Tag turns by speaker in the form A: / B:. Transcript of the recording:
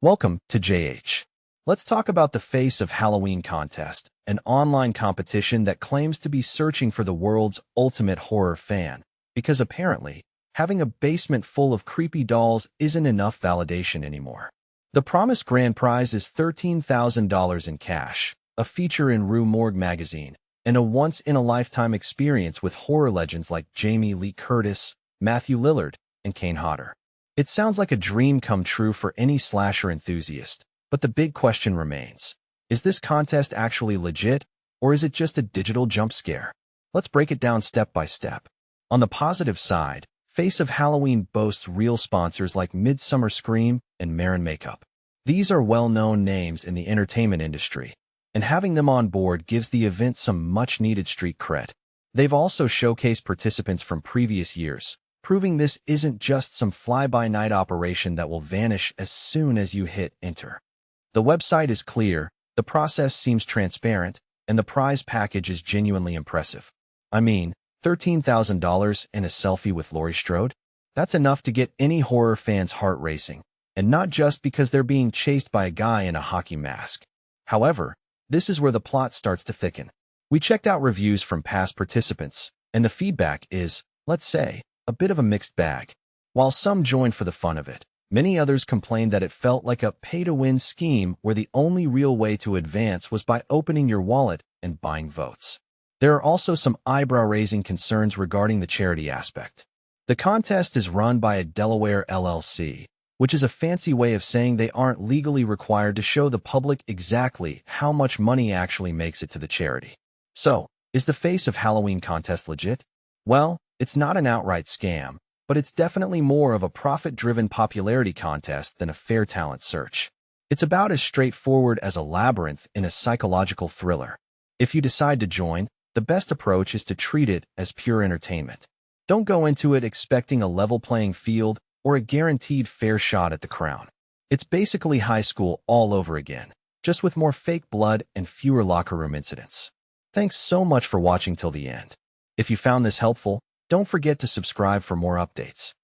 A: Welcome to JH. Let's talk about the Face of Halloween contest, an online competition that claims to be searching for the world's ultimate horror fan, because apparently, having a basement full of creepy dolls isn't enough validation anymore. The promised grand prize is $13,000 in cash, a feature in Rue Morgue magazine, and a once-in-a-lifetime experience with horror legends like Jamie Lee Curtis, Matthew Lillard, and Kane Hodder. It sounds like a dream come true for any slasher enthusiast, but the big question remains. Is this contest actually legit, or is it just a digital jump scare? Let's break it down step by step. On the positive side, Face of Halloween boasts real sponsors like Midsummer Scream and Marin Makeup. These are well-known names in the entertainment industry, and having them on board gives the event some much-needed street cred. They've also showcased participants from previous years, proving this isn't just some fly-by-night operation that will vanish as soon as you hit enter. The website is clear, the process seems transparent, and the prize package is genuinely impressive. I mean, $13,000 and a selfie with Laurie Strode? That's enough to get any horror fan's heart racing, and not just because they're being chased by a guy in a hockey mask. However, this is where the plot starts to thicken. We checked out reviews from past participants, and the feedback is, let's say, a bit of a mixed bag. While some joined for the fun of it, many others complained that it felt like a pay-to-win scheme where the only real way to advance was by opening your wallet and buying votes. There are also some eyebrow-raising concerns regarding the charity aspect. The contest is run by a Delaware LLC, which is a fancy way of saying they aren't legally required to show the public exactly how much money actually makes it to the charity. So, is the Face of Halloween contest legit? Well, it's not an outright scam, but it's definitely more of a profit-driven popularity contest than a fair talent search. It's about as straightforward as a labyrinth in a psychological thriller. If you decide to join, the best approach is to treat it as pure entertainment. Don't go into it expecting a level playing field or a guaranteed fair shot at the crown. It's basically high school all over again, just with more fake blood and fewer locker room incidents. Thanks so much for watching till the end. If you found this helpful, don't forget to subscribe for more updates.